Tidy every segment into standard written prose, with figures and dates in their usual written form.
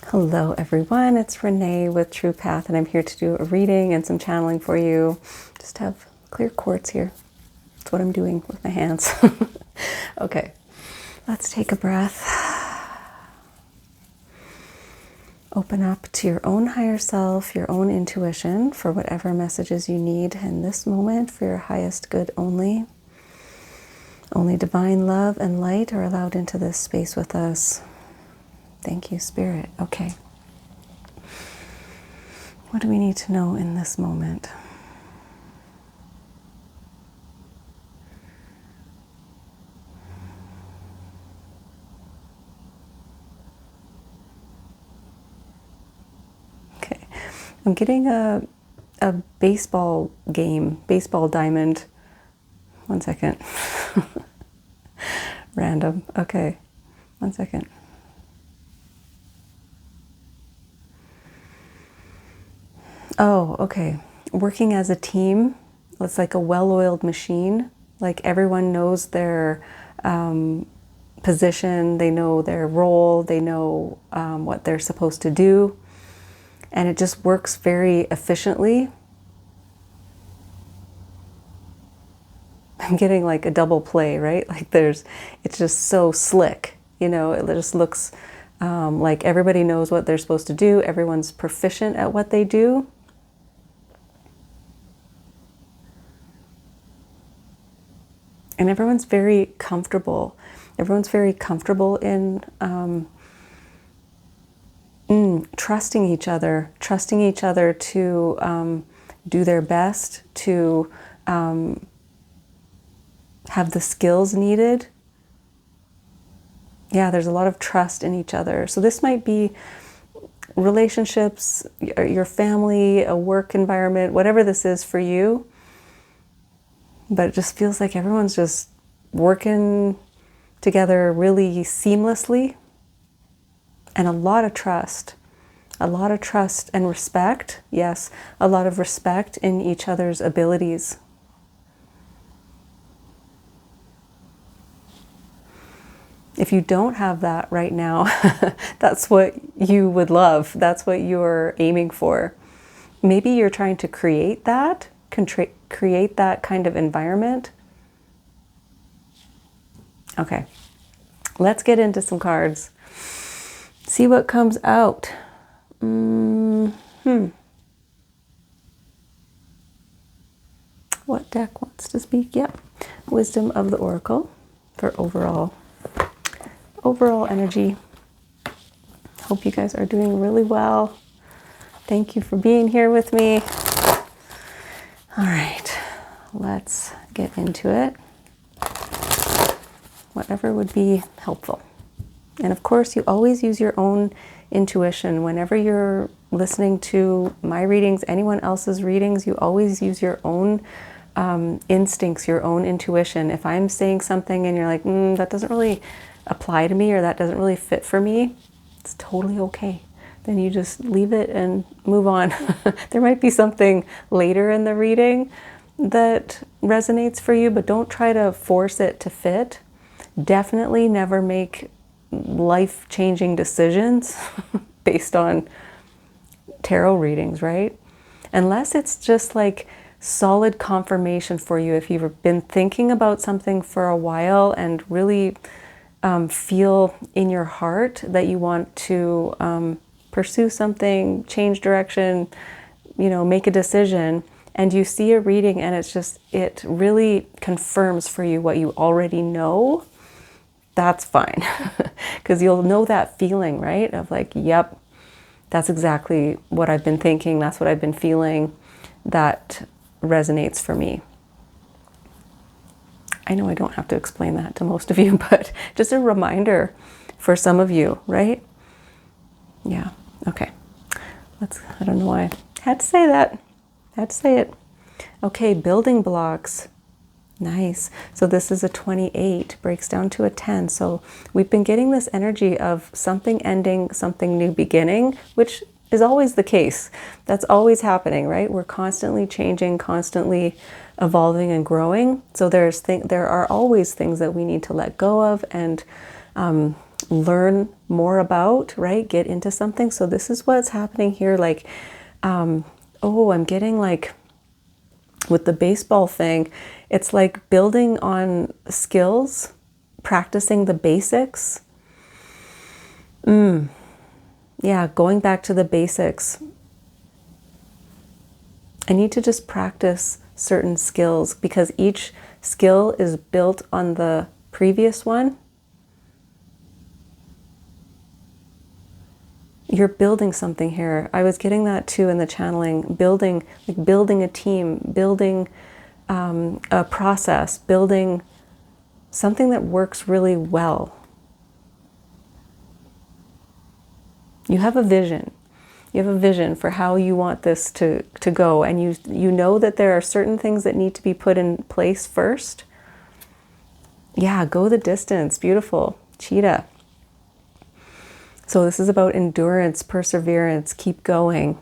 Hello everyone, it's Renee with True Path, and I'm here to do a reading and some channeling for you. Just have clear quartz here. That's what I'm doing with my hands. Okay, let's take a breath. Open up to your own higher self, your own intuition for whatever messages you need in this moment for your highest good only. Only divine love and light are allowed into this space with us. Thank you, Spirit. Okay. What do we need to know in this moment? Okay. I'm getting a baseball game, baseball diamond. One second. Random. Okay. One second. Oh, okay. Working as a team, it's like a well-oiled machine. Like everyone knows their position, they know their role, they know what they're supposed to do, and it just works very efficiently. I'm getting like a double play, right? Like it's just so slick, you know, it just looks like everybody knows what they're supposed to do, everyone's proficient at what they do. And everyone's very comfortable. Everyone's very comfortable in trusting each other to do their best, to have the skills needed. Yeah, there's a lot of trust in each other. So this might be relationships, your family, a work environment, whatever this is for you. But it just feels like everyone's just working together really seamlessly, and a lot of trust and respect. Yes, a lot of respect in each other's abilities. If you don't have that right now, that's what you would love. That's what you're aiming for. Maybe you're trying to create that, create that kind of environment. Okay, let's get into some cards. See what comes out. What deck wants to speak? Yep, Wisdom of the Oracle for overall energy. Hope you guys are doing really well. Thank you for being here with me. All right, let's get into it. Whatever would be helpful. And of course, you always use your own intuition. Whenever you're listening to my readings, anyone else's readings, you always use your own instincts, your own intuition. If I'm saying something and you're like, that doesn't really apply to me, or that doesn't really fit for me, it's totally okay. Then you just leave it and move on. There might be something later in the reading that resonates for you, but don't try to force it to fit. Definitely never make life-changing decisions based on tarot readings, right? Unless it's just like solid confirmation for you. If you've been thinking about something for a while and really feel in your heart that you want to pursue something, change direction, you know, make a decision, and you see a reading and it really confirms for you what you already know, that's fine. Because you'll know that feeling, right? Of like, yep, that's exactly what I've been thinking, that's what I've been feeling, that resonates for me. I know I don't have to explain that to most of you, but just a reminder for some of you, right? Yeah, okay. I don't know why I had to say that. Had to say it. Okay, building blocks. Nice. So this is a 28, breaks down to a 10. So we've been getting this energy of something ending, something new beginning, which is always the case. That's always happening, right? We're constantly changing, constantly evolving and growing. So there are always things that we need to let go of and learn more about, right? Get into something. So this is what's happening here. Like, oh, I'm getting like, with the baseball thing, it's like building on skills, practicing the basics. Yeah, going back to the basics. I need to just practice certain skills because each skill is built on the previous one. You're building something here. I was getting that too in the channeling. Building, like building a team, building a process, building something that works really well. You have a vision. You have a vision for how you want this to go. And you know that there are certain things that need to be put in place first. Yeah, go the distance. Beautiful. Cheetah. So this is about endurance, perseverance, keep going.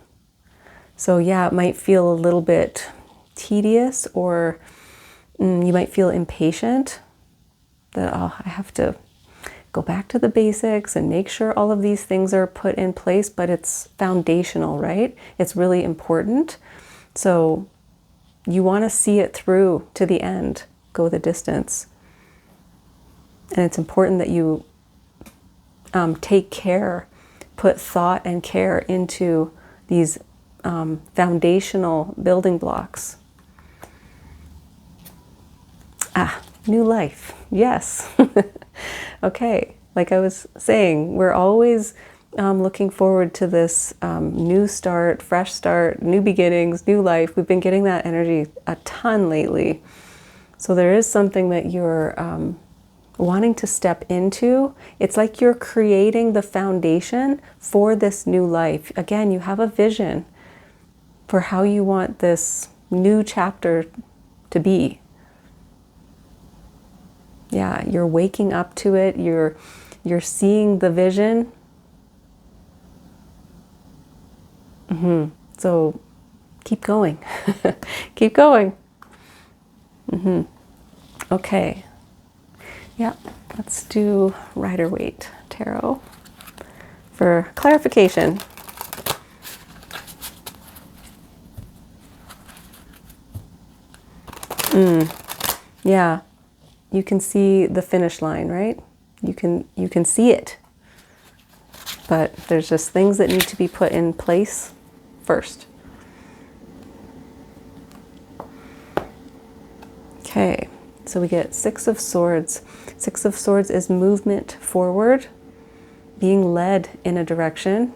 So yeah, it might feel a little bit tedious, or you might feel impatient that, oh, I have to go back to the basics and make sure all of these things are put in place, but it's foundational, right? It's really important. So you want to see it through to the end, go the distance. And it's important that you take care, put thought and care into these foundational building blocks. New life. Yes. Okay. Like I was saying, we're always looking forward to this new start, fresh start, new beginnings, new life. We've been getting that energy a ton lately. So there is something that you're wanting to step into. It's like you're creating the foundation for this new life. Again, you have a vision for how you want this new chapter to be. Yeah, you're waking up to it. You're seeing the vision. So keep going. Keep going. Okay. Yeah, let's do Rider-Waite Tarot for clarification. Yeah, you can see the finish line, right? You can see it, but there's just things that need to be put in place first. Okay, so we get Six of Swords. Six of Swords is movement forward, being led in a direction,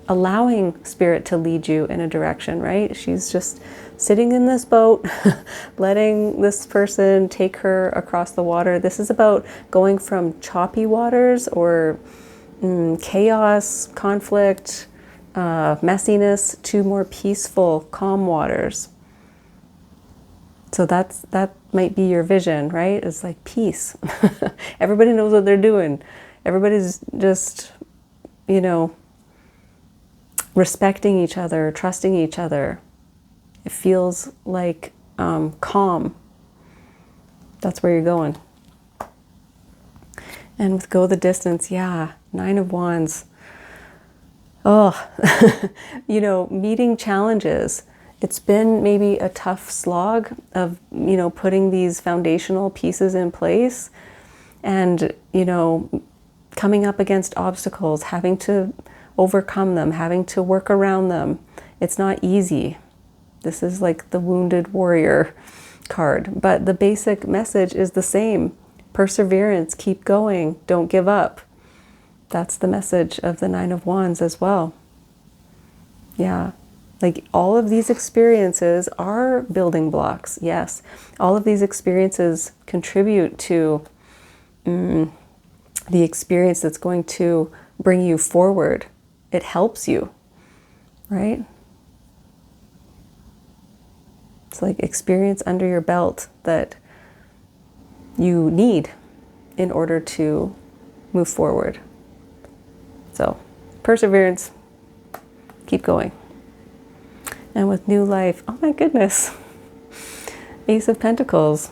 allowing Spirit to lead you in a direction, right? She's just sitting in this boat, letting this person take her across the water. This is about going from choppy waters or chaos, conflict, messiness to more peaceful, calm waters. So that might be your vision, right? It's like peace. Everybody knows what they're doing. Everybody's just, respecting each other, trusting each other. It feels like calm. That's where you're going. And with Go the Distance, yeah, Nine of Wands. Oh, meeting challenges. It's been maybe a tough slog of, putting these foundational pieces in place and, coming up against obstacles, having to overcome them, having to work around them. It's not easy. This is like the Wounded Warrior card, but the basic message is the same. Perseverance, keep going, don't give up. That's the message of the Nine of Wands as well. Yeah, like all of these experiences are building blocks, yes. All of these experiences contribute to the experience that's going to bring you forward. It helps you, right? It's like experience under your belt that you need in order to move forward. So, perseverance, keep going. And with new life, oh my goodness, Ace of Pentacles.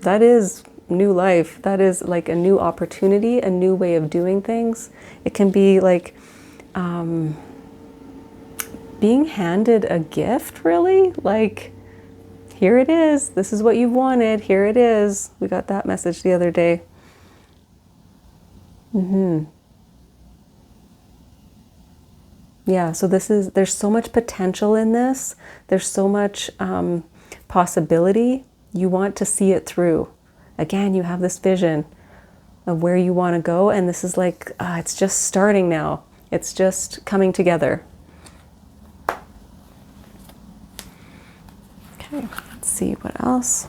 That is new life. That is like a new opportunity, a new way of doing things. It can be like being handed a gift, really. Like, here it is. This is what you've wanted. Here it is. We got that message the other day. Yeah, so there's so much potential in this. There's so much possibility. You want to see it through. Again, you have this vision of where you want to go, and this is like, it's just starting now. It's just coming together. Okay, let's see what else.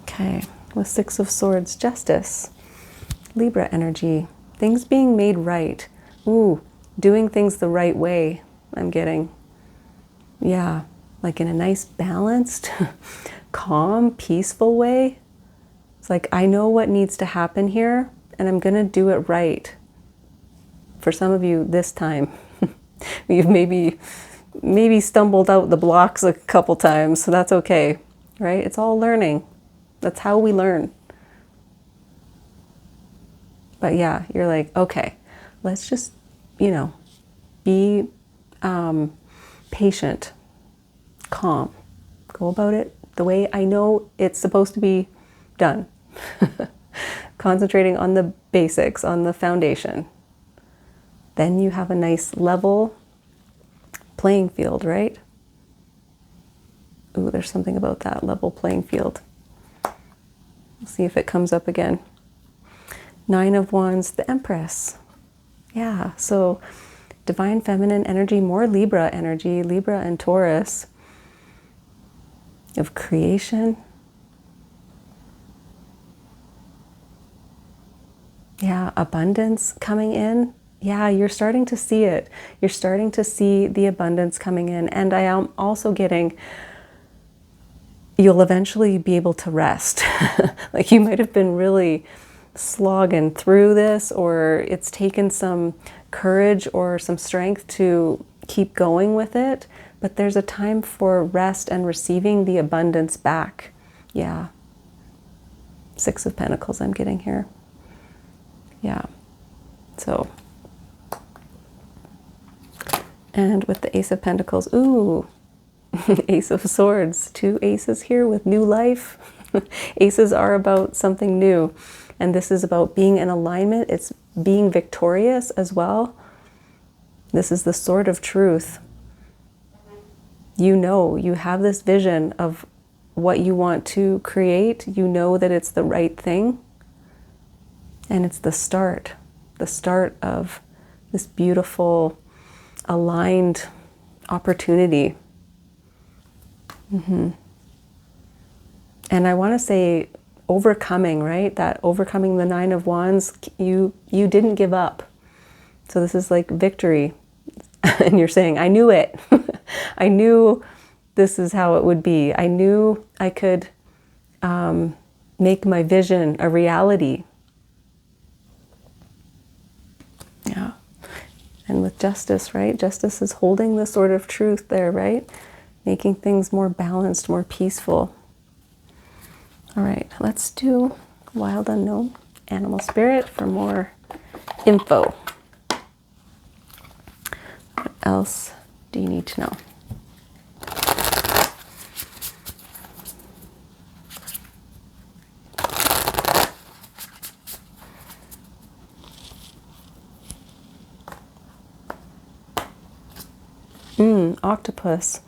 Okay, with Six of Swords, Justice, Libra energy, things being made right. Ooh, doing things the right way, I'm getting. Yeah, like in a nice, balanced, calm, peaceful way. It's like, I know what needs to happen here, and I'm going to do it right. For some of you, this time. You've maybe stumbled out the blocks a couple times, so that's okay, right? It's all learning. That's how we learn. But yeah, you're like, okay, let's just, be patient, calm, go about it the way I know it's supposed to be done. Concentrating on the basics, on the foundation. Then you have a nice level playing field, right? Ooh, there's something about that level playing field. We'll see if it comes up again. Nine of Wands, the Empress. Yeah, so divine feminine energy, more Libra energy, Libra and Taurus, of creation. Yeah, abundance coming in. Yeah, you're starting to see it. You're starting to see the abundance coming in. And I am also getting, you'll eventually be able to rest. Like, you might have been really slogging through this, or it's taken some courage or some strength to keep going with it. But there's a time for rest and receiving the abundance back. Yeah. Six of Pentacles I'm getting here. Yeah. So, and with the Ace of Pentacles, ooh, Ace of Swords, two aces here with new life. Aces are about something new, and this is about being in alignment. It's being victorious as well. This is the sword of truth. You know, you have this vision of what you want to create. You know that it's the right thing, and it's the start of this beautiful, aligned opportunity. And I want to say overcoming, right? That overcoming the Nine of Wands, you didn't give up. So this is like victory. And you're saying, I knew it. I knew this is how it would be. I knew I could make my vision a reality. Yeah. And with Justice, right? Justice is holding the sword of truth there, right? Making things more balanced, more peaceful. All right, let's do Wild Unknown Animal Spirit for more info. What else do you need to know? Octopus.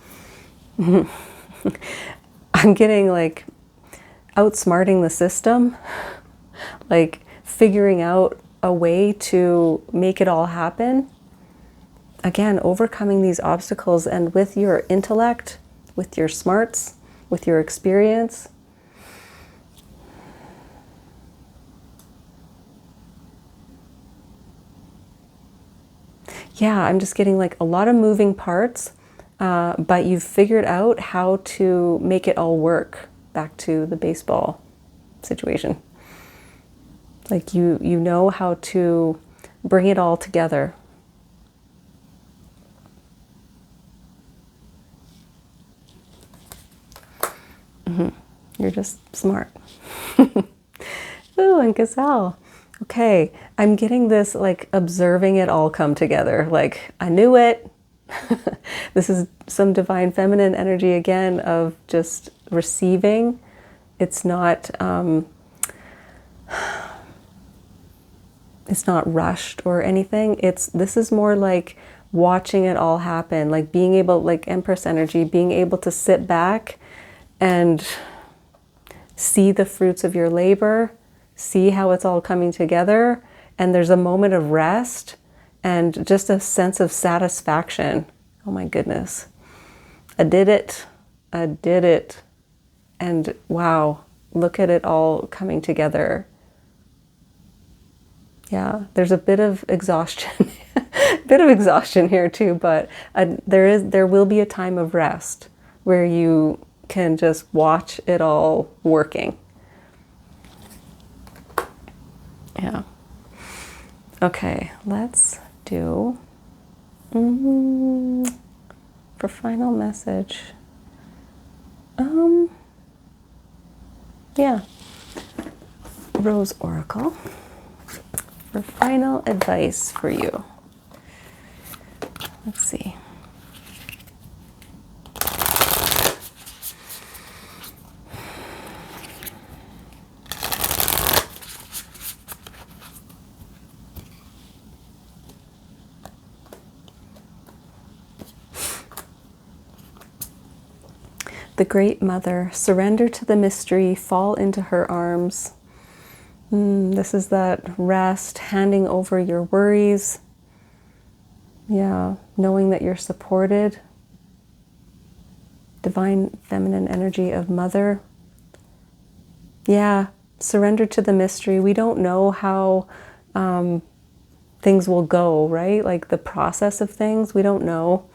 I'm getting like outsmarting the system, like figuring out a way to make it all happen. Again, overcoming these obstacles, and with your intellect, with your smarts, with your experience. Yeah, I'm just getting like a lot of moving parts, but you've figured out how to make it all work. Back to the baseball situation. Like you know how to bring it all together. You're just smart. Ooh, and gazelle. Okay, I'm getting this like observing it all come together. Like, I knew it. This is some divine feminine energy again of just receiving. It's not rushed or anything. This is more like watching it all happen, like being able, like Empress energy, being able to sit back and see the fruits of your labor, see how it's all coming together, and there's a moment of rest and just a sense of satisfaction. Oh my goodness. I did it. I did it. And wow, look at it all coming together. Yeah, there's a bit of exhaustion, bit of exhaustion here too, but there will be a time of rest where you can just watch it all working. Yeah. Okay, let's do for final message. Yeah, Rose Oracle for final advice for you. Let's see. The Great Mother, surrender to the mystery, fall into her arms. This is that rest, handing over your worries. Yeah, knowing that you're supported. Divine feminine energy of Mother. Yeah, surrender to the mystery. We don't know how things will go, right? Like the process of things, we don't know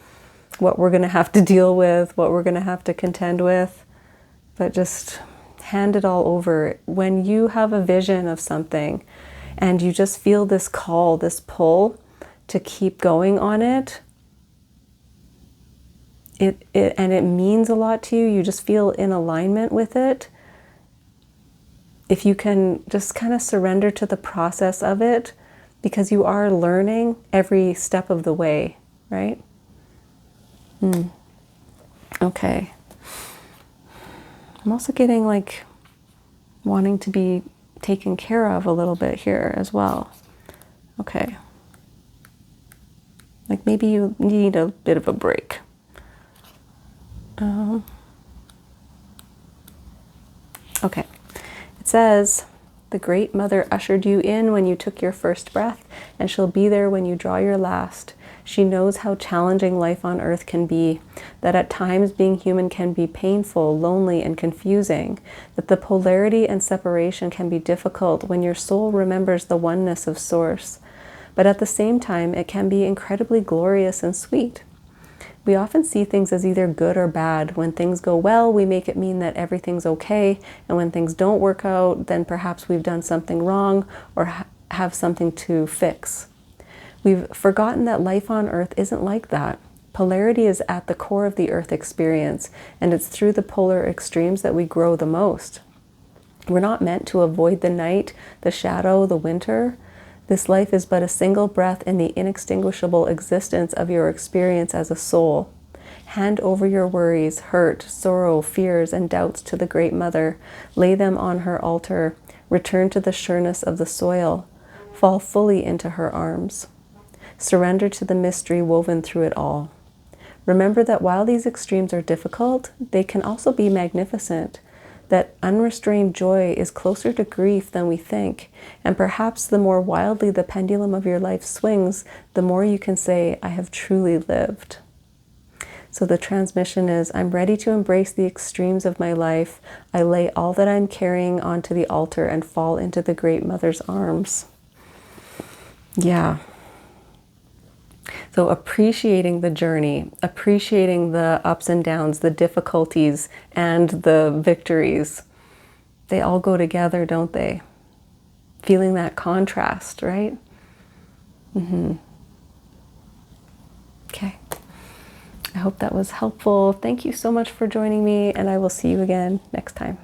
what we're going to have to deal with, what we're going to have to contend with, but just hand it all over. When you have a vision of something and you just feel this call, this pull to keep going on it, and it means a lot to you, you just feel in alignment with it. If you can just kind of surrender to the process of it, because you are learning every step of the way, right? Okay. I'm also getting like wanting to be taken care of a little bit here as well. Okay. Like maybe you need a bit of a break. Okay. It says, the Great Mother ushered you in when you took your first breath, and she'll be there when you draw your last. She knows how challenging life on earth can be, that at times being human can be painful, lonely, and confusing, that the polarity and separation can be difficult when your soul remembers the oneness of Source. But at the same time, it can be incredibly glorious and sweet. We often see things as either good or bad. When things go well, we make it mean that everything's okay, and when things don't work out, then perhaps we've done something wrong or have something to fix. We've forgotten that life on earth isn't like that. Polarity is at the core of the earth experience, and it's through the polar extremes that we grow the most. We're not meant to avoid the night, the shadow, the winter. This life is but a single breath in the inextinguishable existence of your experience as a soul. Hand over your worries, hurt, sorrow, fears, and doubts to the Great Mother. Lay them on her altar. Return to the sureness of the soil. Fall fully into her arms. Surrender to the mystery woven through it all. Remember that while these extremes are difficult, they can also be magnificent. That unrestrained joy is closer to grief than we think, and perhaps the more wildly the pendulum of your life swings, the more you can say, I have truly lived. So the transmission is, I'm ready to embrace the extremes of my life. I lay all that I'm carrying onto the altar and fall into the Great Mother's arms. Yeah. So appreciating the journey, appreciating the ups and downs, the difficulties and the victories, they all go together, don't they? Feeling that contrast, right? Okay. I hope that was helpful. Thank you so much for joining me, and I will see you again next time.